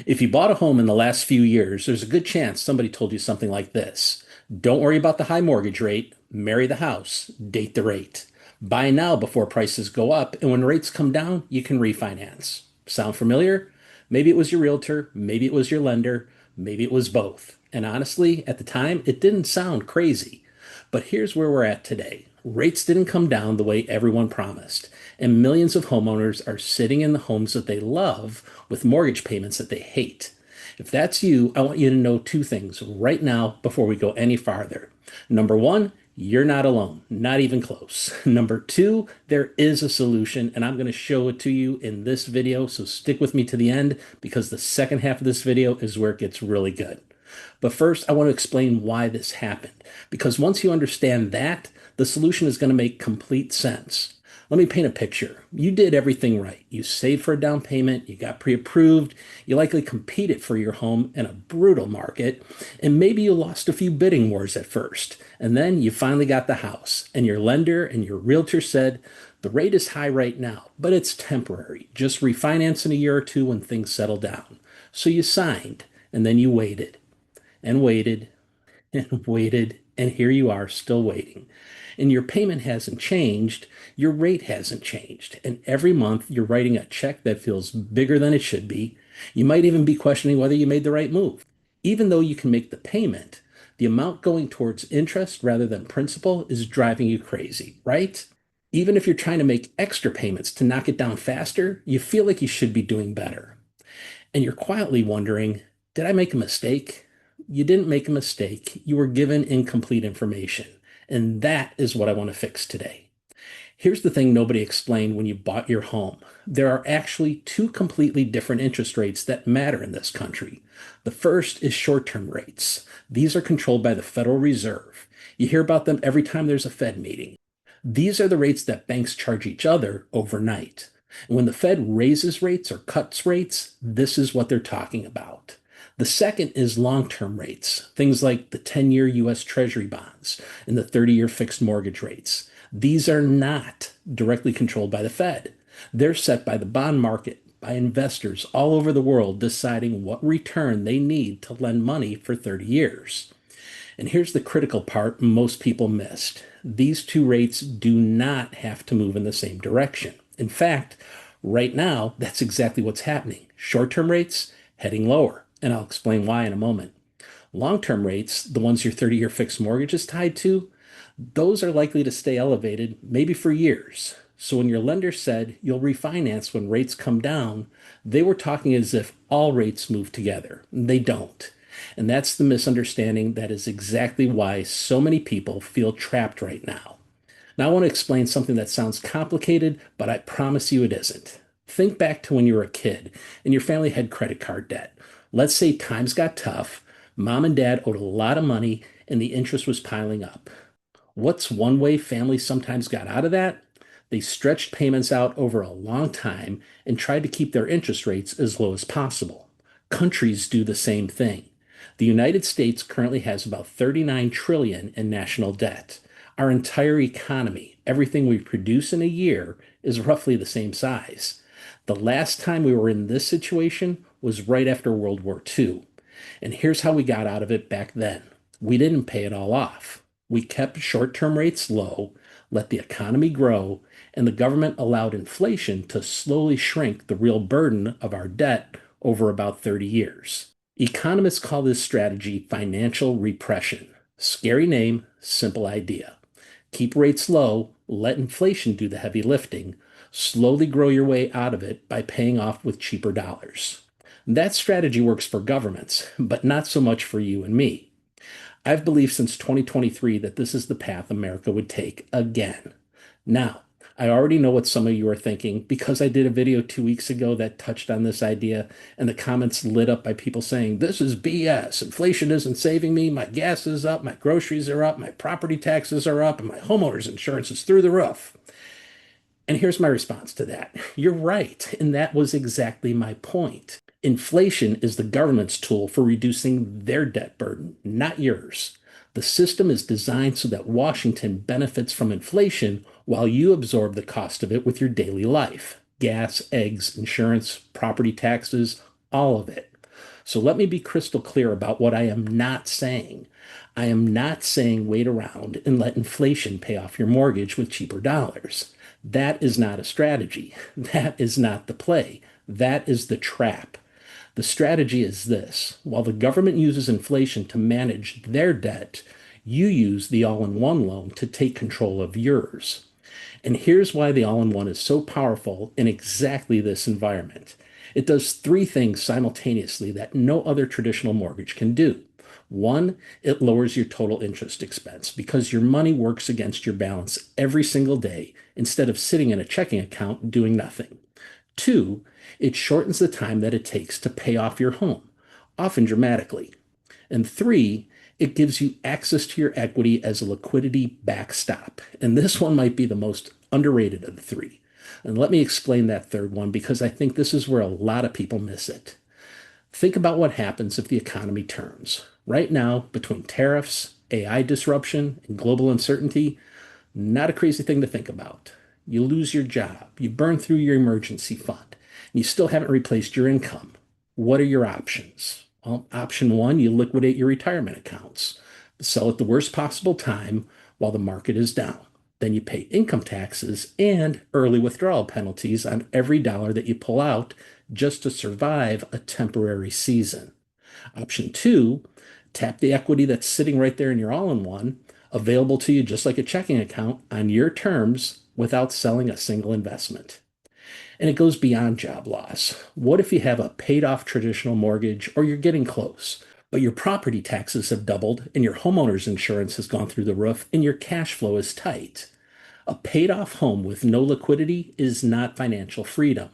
If you bought a home in the last few years, there's a good chance somebody told you something like this. Don't worry about the high mortgage rate. Marry the house. Date the rate. Buy now before prices go up, and when rates come down, you can refinance. Sound familiar? Maybe it was your realtor, maybe it was your lender, maybe it was both. And honestly, at the time, it didn't sound crazy. But here's where we're at today. Rates didn't come down the way everyone promised, and millions of homeowners are sitting in the homes that they love with mortgage payments that they hate. If that's you, I want you to know two things right now before we go any farther. Number one, you're not alone, not even close. Number two, there is a solution, and I'm going to show it to you in this video. So stick with me to the end because the second half of this video is where it gets really good. But first, I want to explain why this happened, because once you understand that, the solution is going to make complete sense. Let me paint a picture. You did everything right. You saved for a down payment, you got pre-approved, you likely competed for your home in a brutal market, and maybe you lost a few bidding wars at first. And then you finally got the house, and your lender and your realtor said, the rate is high right now, but it's temporary. Just refinance in a year or two when things settle down. So you signed, and then you waited and waited and waited, and here you are still waiting. And your payment hasn't changed, your rate hasn't changed, and every month you're writing a check that feels bigger than it should be. You might even be questioning whether you made the right move. Even though you can make the payment, the amount going towards interest rather than principal is driving you crazy, right? Even if you're trying to make extra payments to knock it down faster, you feel like you should be doing better. And you're quietly wondering, did I make a mistake? You didn't make a mistake. You were given incomplete information. And that is what I want to fix today. Here's the thing nobody explained when you bought your home. There are actually two completely different interest rates that matter in this country. The first is short-term rates. These are controlled by the Federal Reserve. You hear about them every time there's a Fed meeting. These are the rates that banks charge each other overnight. And when the Fed raises rates or cuts rates, this is what they're talking about. The second is long-term rates, things like the 10-year US Treasury bonds and the 30-year fixed mortgage rates. These are not directly controlled by the Fed. They're set by the bond market, by investors all over the world deciding what return they need to lend money for 30 years. And here's the critical part most people missed. These two rates do not have to move in the same direction. In fact, right now, that's exactly what's happening. Short-term rates heading lower, and I'll explain why in a moment. Long-term rates, the ones your 30-year fixed mortgage is tied to, those are likely to stay elevated maybe for years. So when your lender said you'll refinance when rates come down, they were talking as if all rates move together. They don't. And that's the misunderstanding that is exactly why so many people feel trapped right now. Now, I want to explain something that sounds complicated, but I promise you it isn't. Think back to when you were a kid and your family had credit card debt. Let's say times got tough, mom and dad owed a lot of money, and the interest was piling up. What's one way families sometimes got out of that? They stretched payments out over a long time and tried to keep their interest rates as low as possible. Countries do the same thing. The United States currently has about 39 trillion in national debt. Our entire economy, everything we produce in a year, is roughly the same size. The last time we were in this situation was right after World War II. And here's how we got out of it back then. We didn't pay it all off. We kept short-term rates low, let the economy grow, and the government allowed inflation to slowly shrink the real burden of our debt over about 30 years. Economists call this strategy financial repression. Scary name, simple idea. Keep rates low, let inflation do the heavy lifting, slowly grow your way out of it by paying off with cheaper dollars. That strategy works for governments, but not so much for you and me. I've believed since 2023 that this is the path America would take again. Now, I already know what some of you are thinking because I did a video 2 weeks ago that touched on this idea, and the comments lit up by people saying, this is BS. Inflation isn't saving me. My gas is up. My groceries are up. My property taxes are up. And my homeowner's insurance is through the roof. And here's my response to that. You're right. And that was exactly my point. Inflation is the government's tool for reducing their debt burden, not yours. The system is designed so that Washington benefits from inflation while you absorb the cost of it with your daily life. Gas, eggs, insurance, property taxes, all of it. So let me be crystal clear about what I am not saying. I am not saying wait around and let inflation pay off your mortgage with cheaper dollars. That is not a strategy. That is not the play. That is the trap. The strategy is this: while the government uses inflation to manage their debt, you use the all in one loan to take control of yours. And here's why the all in one is so powerful in exactly this environment. It does three things simultaneously that no other traditional mortgage can do. One, it lowers your total interest expense because your money works against your balance every single day instead of sitting in a checking account doing nothing. Two, it shortens the time that it takes to pay off your home, often dramatically. And three, it gives you access to your equity as a liquidity backstop. And this one might be the most underrated of the three. And let me explain that third one because I think this is where a lot of people miss it. Think about what happens if the economy turns. Right now, between tariffs, AI disruption, and global uncertainty, not a crazy thing to think about. You lose your job, you burn through your emergency fund, and you still haven't replaced your income. What are your options? Well, option one, you liquidate your retirement accounts, sell at the worst possible time while the market is down. Then you pay income taxes and early withdrawal penalties on every dollar that you pull out just to survive a temporary season. Option two, tap the equity that's sitting right there in your all in one, available to you just like a checking account on your terms without selling a single investment. And it goes beyond job loss. What if you have a paid off traditional mortgage or you're getting close, but your property taxes have doubled and your homeowner's insurance has gone through the roof and your cash flow is tight? A paid off home with no liquidity is not financial freedom.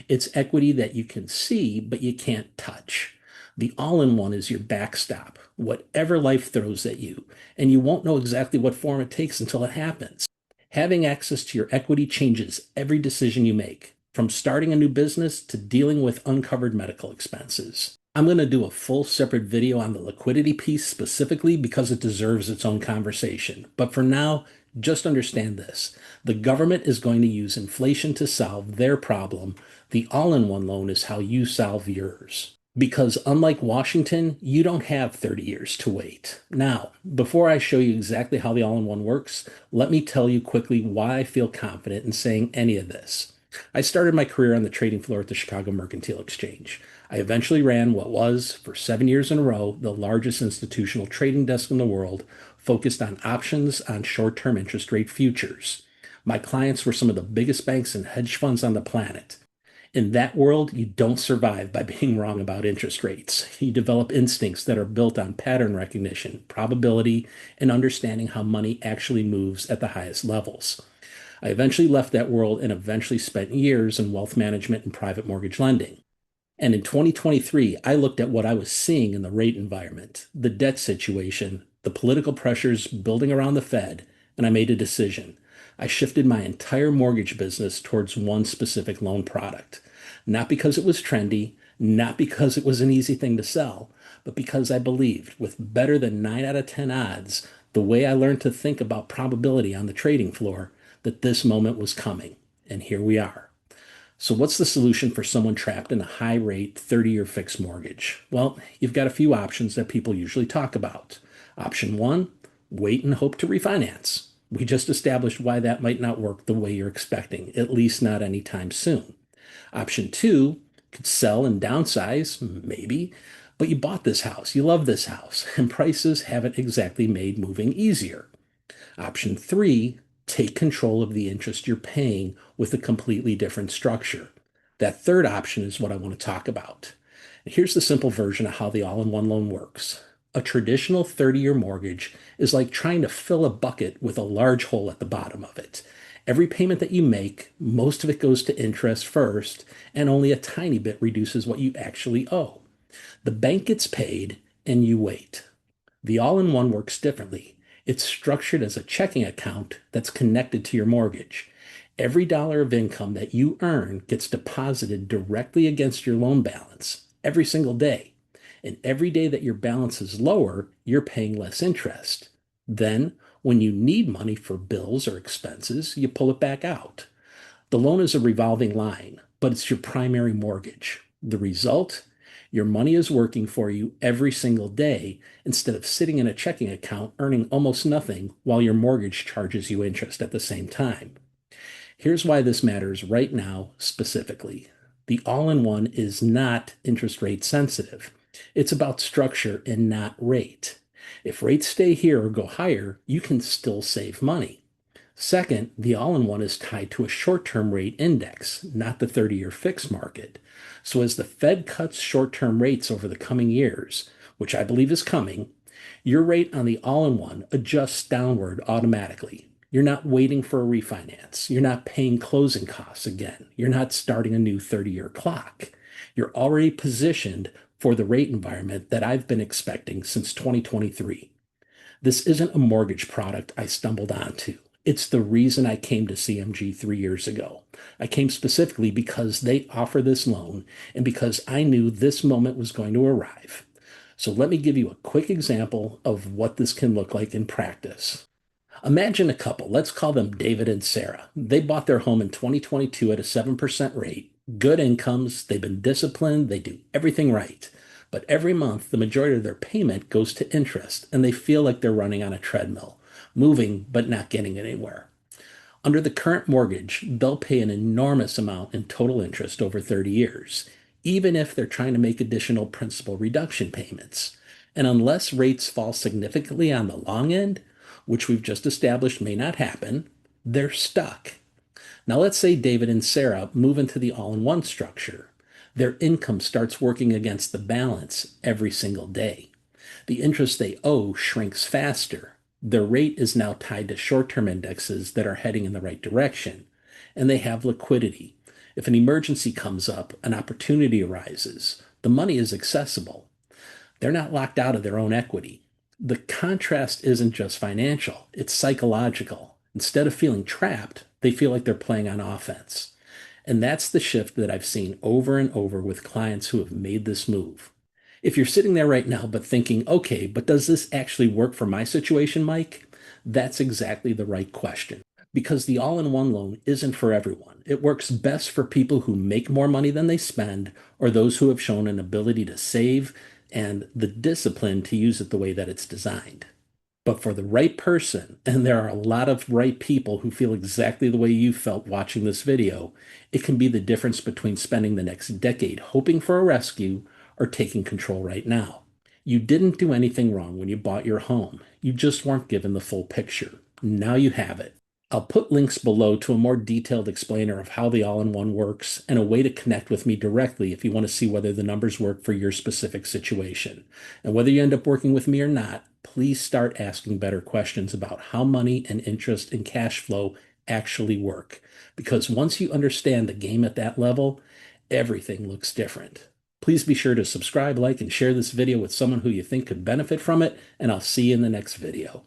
It's equity that you can see, but you can't touch. The all in one is your backstop, whatever life throws at you, and you won't know exactly what form it takes until it happens. Having access to your equity changes every decision you make, from starting a new business to dealing with uncovered medical expenses. I'm going to do a full separate video on the liquidity piece specifically because it deserves its own conversation. But for now, just understand this. The government is going to use inflation to solve their problem. The all in one loan is how you solve yours. Because unlike Washington, you don't have 30 years to wait. Now, before I show you exactly how the all in one works, let me tell you quickly why I feel confident in saying any of this. I started my career on the trading floor at the Chicago Mercantile Exchange. I eventually ran what was, for 7 years in a row, the largest institutional trading desk in the world, focused on options on short term interest rate futures. My clients were some of the biggest banks and hedge funds on the planet. In that world, you don't survive by being wrong about interest rates. You develop instincts that are built on pattern recognition, probability, and understanding how money actually moves at the highest levels. I eventually left that world and eventually spent years in wealth management and private mortgage lending. And in 2023, I looked at what I was seeing in the rate environment, the debt situation, the political pressures building around the Fed, and I made a decision. I shifted my entire mortgage business towards one specific loan product. Not because it was trendy, not because it was an easy thing to sell, but because I believed with better than 9 out of 10 odds, the way I learned to think about probability on the trading floor, that this moment was coming. And here we are. So, what's the solution for someone trapped in a high rate 30-year fixed mortgage? Well, you've got a few options that people usually talk about. Option one, wait and hope to refinance. We just established why that might not work the way you're expecting, at least not anytime soon. Option two, could sell and downsize, maybe, but you bought this house, you love this house, and prices haven't exactly made moving easier. Option three, take control of the interest you're paying with a completely different structure. That third option is what I want to talk about. Here's the simple version of how the all in one loan works. A traditional 30-year mortgage is like trying to fill a bucket with a large hole at the bottom of it. Every payment that you make, most of it goes to interest first, and only a tiny bit reduces what you actually owe. The bank gets paid, and you wait. The all in one works differently. It's structured as a checking account that's connected to your mortgage. Every dollar of income that you earn gets deposited directly against your loan balance every single day. And every day that your balance is lower, you're paying less interest. Then, when you need money for bills or expenses, you pull it back out. The loan is a revolving line, but it's your primary mortgage. The result? Your money is working for you every single day instead of sitting in a checking account earning almost nothing while your mortgage charges you interest at the same time. Here's why this matters right now specifically. The all in one is not interest rate sensitive. It's about structure and not rate. If rates stay here or go higher, you can still save money. Second, the all in one is tied to a short term rate index, not the 30-year fixed market. So as the Fed cuts short term rates over the coming years, which I believe is coming, your rate on the all in one adjusts downward automatically. You're not waiting for a refinance. You're not paying closing costs again. You're not starting a new 30-year clock. You're already positioned for the rate environment that I've been expecting since 2023. This isn't a mortgage product I stumbled onto. It's the reason I came to CMG 3 years ago. I came specifically because they offer this loan and because I knew this moment was going to arrive. So let me give you a quick example of what this can look like in practice. Imagine a couple, let's call them David and Sarah. They bought their home in 2022 at a 7% rate, good incomes, they've been disciplined, they do everything right. But every month, the majority of their payment goes to interest, and they feel like they're running on a treadmill, moving but not getting anywhere. Under the current mortgage, they'll pay an enormous amount in total interest over 30 years, even if they're trying to make additional principal reduction payments. And unless rates fall significantly on the long end, which we've just established may not happen, they're stuck. Now, let's say David and Sarah move into the all in one structure. Their income starts working against the balance every single day. The interest they owe shrinks faster. Their rate is now tied to short term indexes that are heading in the right direction, and they have liquidity. If an emergency comes up, an opportunity arises, the money is accessible. They're not locked out of their own equity. The contrast isn't just financial, it's psychological. Instead of feeling trapped, they feel like they're playing on offense. And that's the shift that I've seen over and over with clients who have made this move. If you're sitting there right now but thinking, okay, but does this actually work for my situation, Mike? That's exactly the right question. Because the all in one loan isn't for everyone. It works best for people who make more money than they spend or those who have shown an ability to save and the discipline to use it the way that it's designed. But for the right person, and there are a lot of right people who feel exactly the way you felt watching this video, it can be the difference between spending the next decade hoping for a rescue or taking control right now. You didn't do anything wrong when you bought your home. You just weren't given the full picture. Now you have it. I'll put links below to a more detailed explainer of how the all-in-one works and a way to connect with me directly if you want to see whether the numbers work for your specific situation. And whether you end up working with me or not, please start asking better questions about how money and interest and cash flow actually work. Because once you understand the game at that level, everything looks different. Please be sure to subscribe, like, and share this video with someone who you think could benefit from it, and I'll see you in the next video.